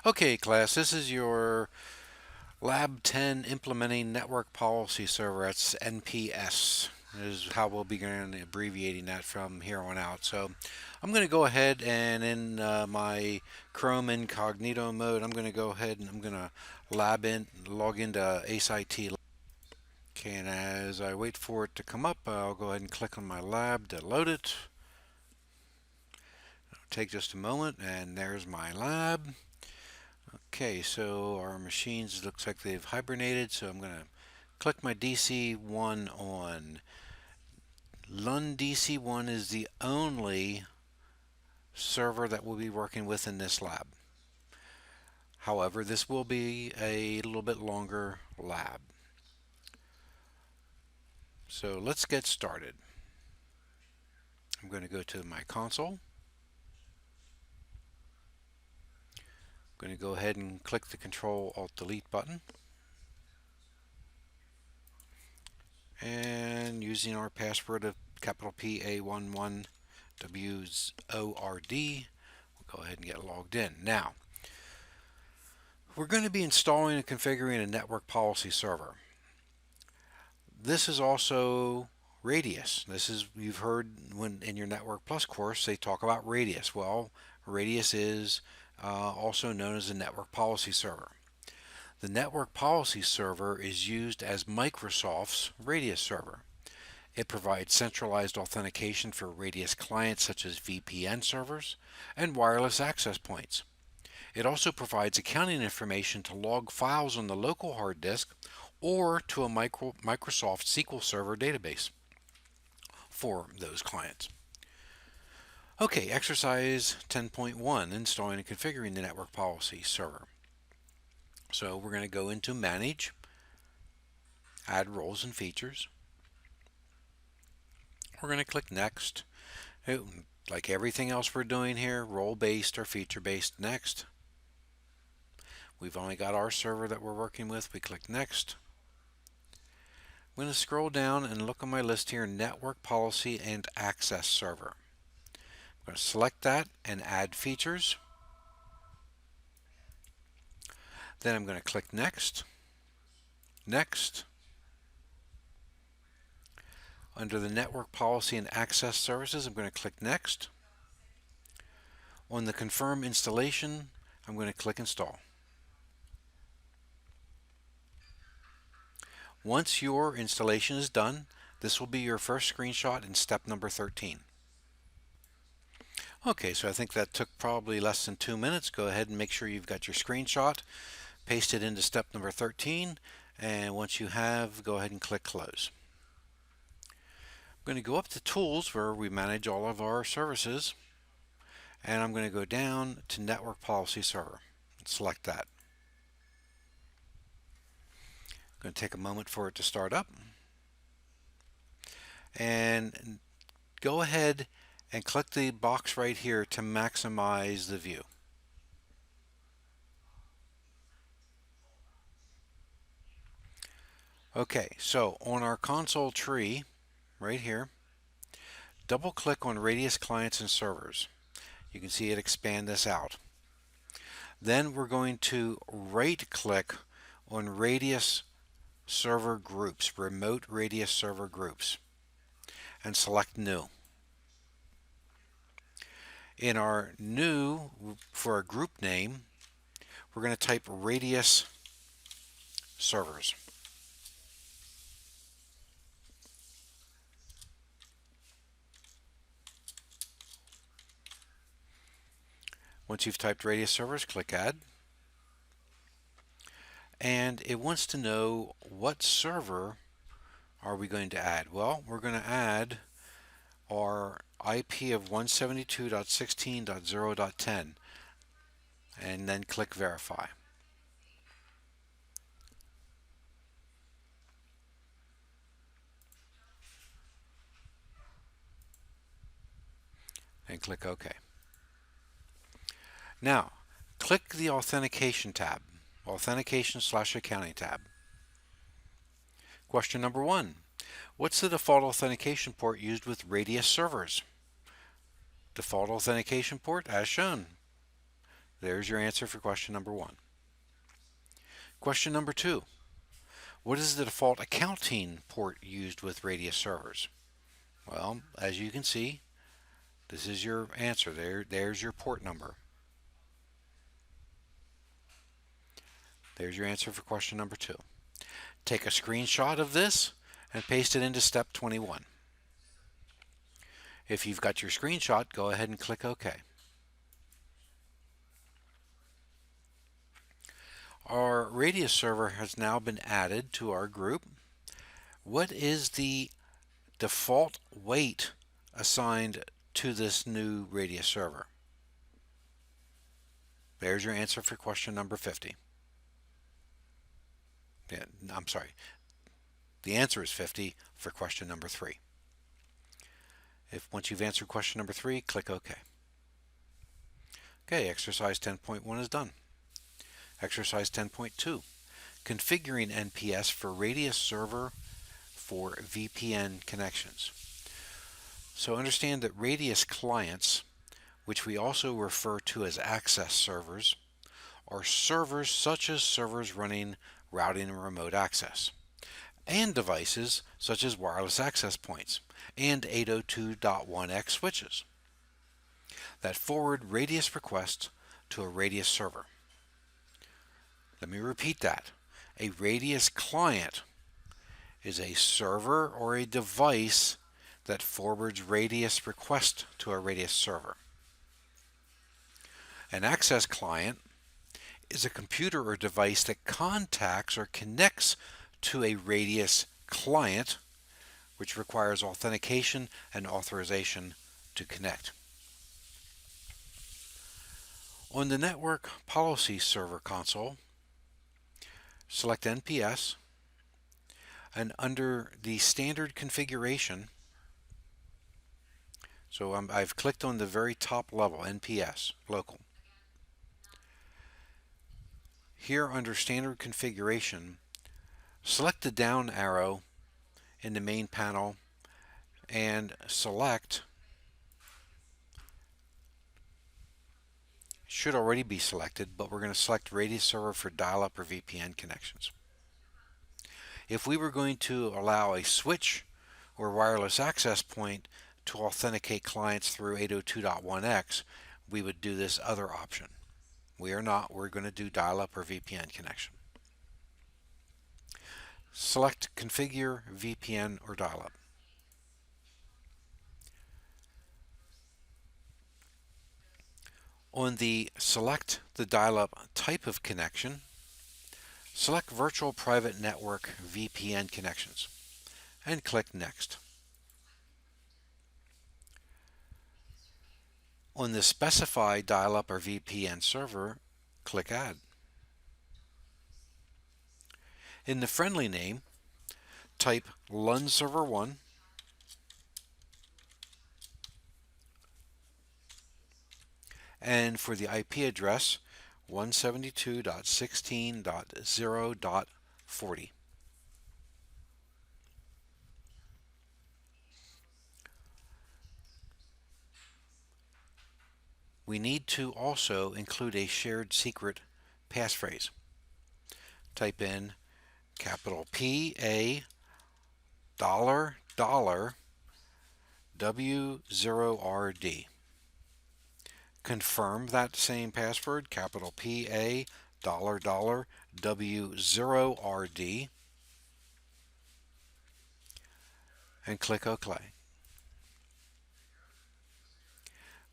Okay, class, this is your Lab 10 Implementing Network Policy Server. That's NPS. Is how we'll be abbreviating that from here on out. So I'm going to go ahead and in my Chrome incognito mode, I'm going to go ahead and I'm going to log into ACE-IT. Okay, and as I wait for it to come up, I'll go ahead and click on my lab to load it. It'll take just a moment, and there's my lab. Okay, so our machines looks like they've hibernated, so I'm going to click my DC1 on. Lund DC1 is the only server that we'll be working with in this lab. However, this will be a little bit longer lab. So let's get started. I'm going to go to my console. I'm going to go ahead and click the Control-Alt-Delete button. And using our password of capital PA11WORD, we'll go ahead and get logged in. Now, we're going to be installing and configuring a network policy server. This is also Radius. You've heard when in your Network Plus course they talk about Radius. Well, Radius is also known as a network policy server. The network policy server is used as Microsoft's Radius server. It provides centralized authentication for Radius clients such as VPN servers and wireless access points. It also provides accounting information to log files on the local hard disk or to a Microsoft SQL Server database for those clients. Okay, exercise 10.1, installing and configuring the network policy server. So we're going to go into Manage, Add Roles and Features. We're going to click Next. Like everything else we're doing here, role-based or feature-based, Next. We've only got our server that we're working with. We click Next. I'm going to scroll down and look on my list here, Network Policy and Access Server. I'm going to select that and add features. Then I'm going to click Next. Next. Under the Network Policy and Access Services, I'm going to click Next. On the Confirm Installation, I'm going to click Install. Once your installation is done, this will be your first screenshot in step number 13. Okay, so I think that took probably less than 2 minutes. Go ahead and make sure you've got your screenshot, paste it into step number 13, and once you have, go ahead and click Close. I'm going to go up to Tools where we manage all of our services, and I'm going to go down to Network Policy Server and select that. Going to take a moment for it to start up, and go ahead and click the box right here to maximize the view. Okay, so on our console tree right here, double click on Radius Clients and Servers. You can see it expand this out. Then we're going to right click on Radius Server Groups, Remote Radius Server Groups, and select New. In our new, for a group name, we're going to type Radius Servers. Once you've typed Radius Servers, click Add. And it wants to know what server are we going to add. Well, we're going to add our IP of 172.16.0.10 and then click Verify. And click OK. Now, click the Authentication tab, Authentication/Accounting tab. Question number 1. What's the default authentication port used with Radius servers? Default authentication port as shown. There's your answer for question number 1. Question number 2. What is the default accounting port used with Radius servers? Well, as you can see, this is your answer. There's your port number. There's your answer for question number 2. Take a screenshot of this and paste it into step 21. If you've got your screenshot, go ahead and click OK. Our Radius server has now been added to our group. What is the default weight assigned to this new Radius server? There's your answer for question number 50. Yeah, I'm sorry. The answer is 50 for question number 3. Once you've answered question number 3, click OK. Okay, exercise 10.1 is done. Exercise 10.2, configuring NPS for Radius server for VPN connections. So understand that Radius clients, which we also refer to as access servers, are servers such as servers running routing and remote access, and devices such as wireless access points and 802.1x switches that forward Radius requests to a Radius server. Let me repeat that. A Radius client is a server or a device that forwards Radius requests to a Radius server. An access client is a computer or device that contacts or connects to a Radius client, which requires authentication and authorization to connect. On the Network Policy Server console, select NPS, and under the standard configuration, so I've clicked on the very top level, NPS, local. Here under standard configuration, select the down arrow in the main panel and select, should already be selected, but we're going to select Radius server for dial-up or VPN connections. If we were going to allow a switch or wireless access point to authenticate clients through 802.1x, we would do this other option. We are not. We're going to do dial-up or VPN connection. Select Configure VPN or dial-up. On the Select the dial-up type of connection, select Virtual Private Network VPN connections and click Next. On the Specify dial-up or VPN server, click Add. In the friendly name, type LUN Server 1 and for the IP address 172.16.0.40. We need to also include a shared secret passphrase. Type in capital PA $$ W0RD. Confirm that same password, capital PA $$ W0RD, and click OK.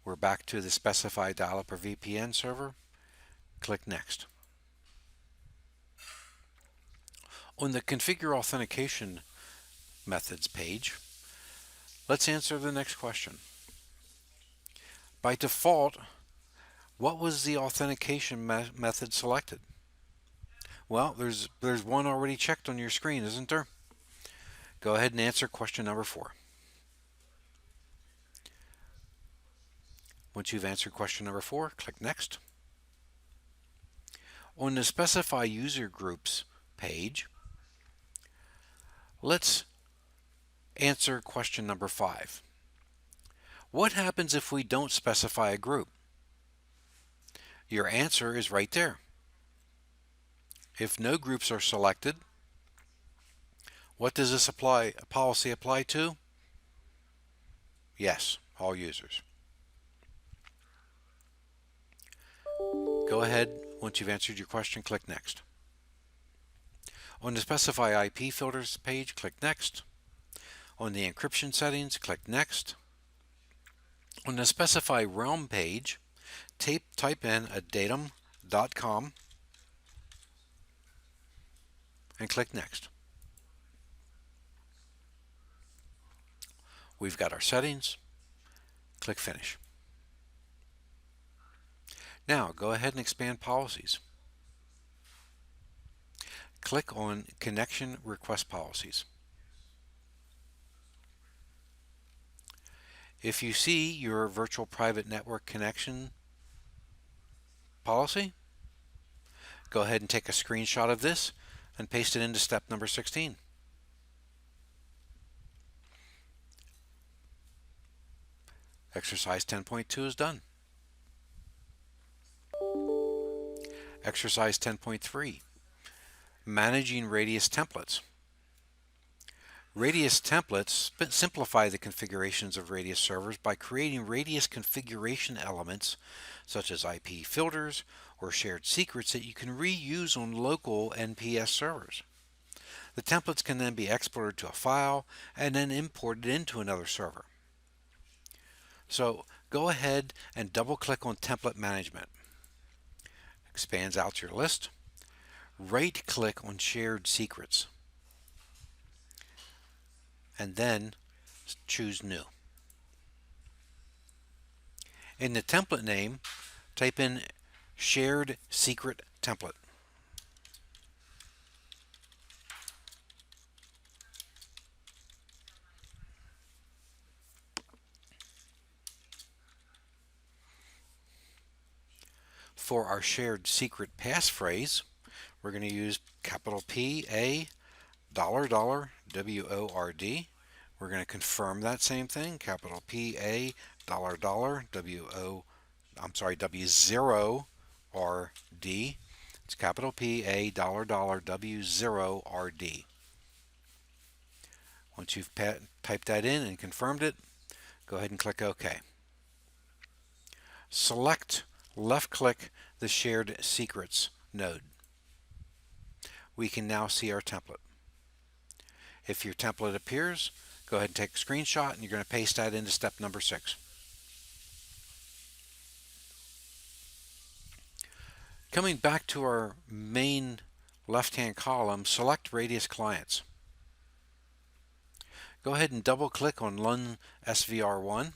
We're back to the Specify dial-up or VPN server. Click Next. On the Configure Authentication Methods page, let's answer the next question. By default, what was the authentication method selected? Well, there's one already checked on your screen, isn't there? Go ahead and answer question number 4. Once you've answered question number 4, click Next. On the Specify User Groups page, let's answer question number 5. What happens if we don't specify a group? Your answer is right there. If no groups are selected, what does this policy apply to? Yes, all users. Go ahead, once you've answered your question, click Next. On the Specify IP Filters page, click Next. On the Encryption Settings, click Next. On the Specify Realm page, type in a datum.com and click Next. We've got our settings. Click Finish. Now go ahead and expand policies. Click on Connection Request Policies. If you see your virtual private network connection policy, go ahead and take a screenshot of this and paste it into step number 16. Exercise 10.2 is done. Exercise 10.3, Managing Radius Templates. Radius templates simplify the configurations of Radius servers by creating Radius configuration elements such as IP filters or shared secrets that you can reuse on local NPS servers. The templates can then be exported to a file and then imported into another server. So go ahead and double click on Template Management. Expands out your list. Right click on Shared Secrets and then choose New. In the template name, type in Shared Secret Template. For our shared secret passphrase, we're going to use capital P A $, WORD. We're going to confirm that same thing, capital P A $, W0RD. It's capital P A $, W0RD. Once you've typed that in and confirmed it, go ahead and click OK. Left click the Shared Secrets node. We can now see our template. If your template appears, go ahead and take a screenshot and you're going to paste that into step number 6. Coming back to our main left-hand column, select Radius Clients. Go ahead and double click on LUN SVR1.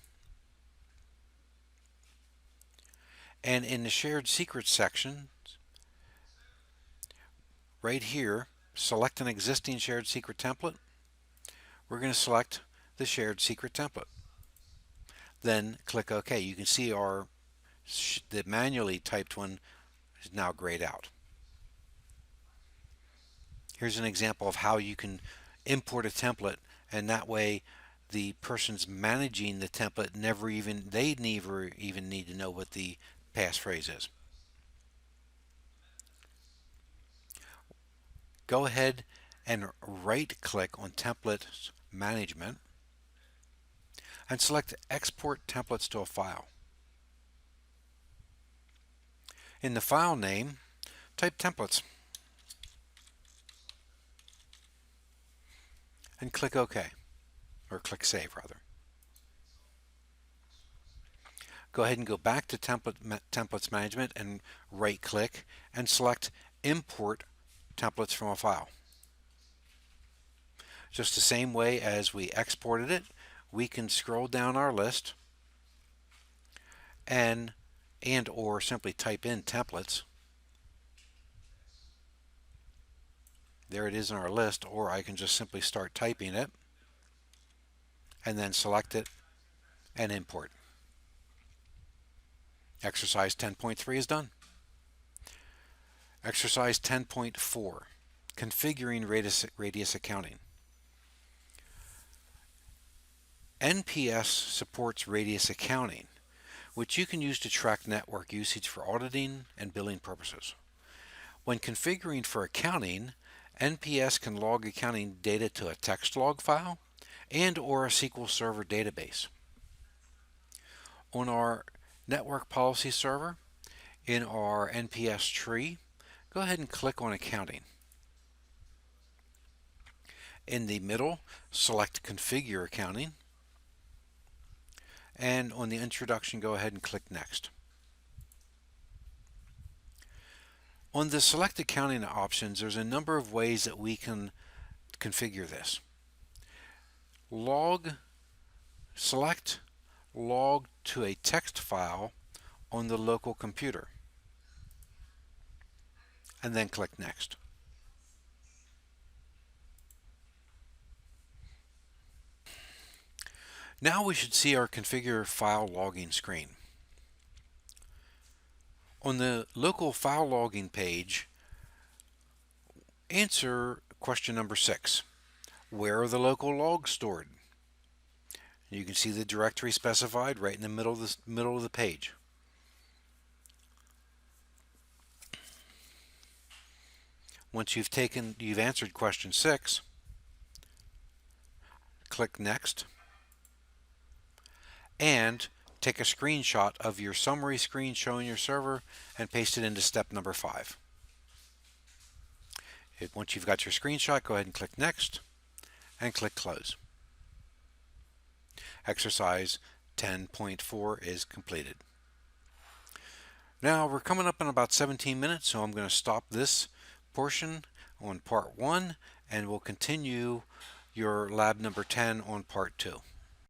And in the Shared Secrets section, right here, select an existing shared secret template. We're going to select the shared secret template. Then click OK. You can see the manually typed one is now grayed out. Here's an example of how you can import a template, and that way the person's managing the template never even need to know what the passphrase is. Go ahead and right-click on Template Management and select Export Templates to a File. In the file name, type Templates and click OK, or click Save rather. Go ahead and go back to Templates Management and right-click and select Import Templates from a File. Just the same way as we exported it, we can scroll down our list and or simply type in templates. There it is in our list, or I can just simply start typing it and then select it and import. Exercise 10.3 is done. Exercise 10.4, Configuring Radius Accounting. NPS supports Radius Accounting, which you can use to track network usage for auditing and billing purposes. When configuring for accounting, NPS can log accounting data to a text log file and or a SQL Server database. On our network policy server, in our NPS tree, go ahead and click on Accounting. In the middle, select Configure Accounting, and on the introduction, go ahead and click Next. On the Select Accounting options, there's a number of ways that we can configure this. Select Log to a text file on the local computer, and then click Next. Now we should see our Configure File Logging screen. On the local file logging page, answer question number 6. Where are the local logs stored? You can see the directory specified right in the middle of the page. Once you've answered question 6, click Next and take a screenshot of your summary screen showing your server and paste it into step number 5. Once you've got your screenshot, go ahead and click Next and click Close. Exercise 10.4 is completed. Now we're coming up in about 17 minutes, so I'm going to stop this portion on part 1 and we'll continue your lab number 10 on part 2.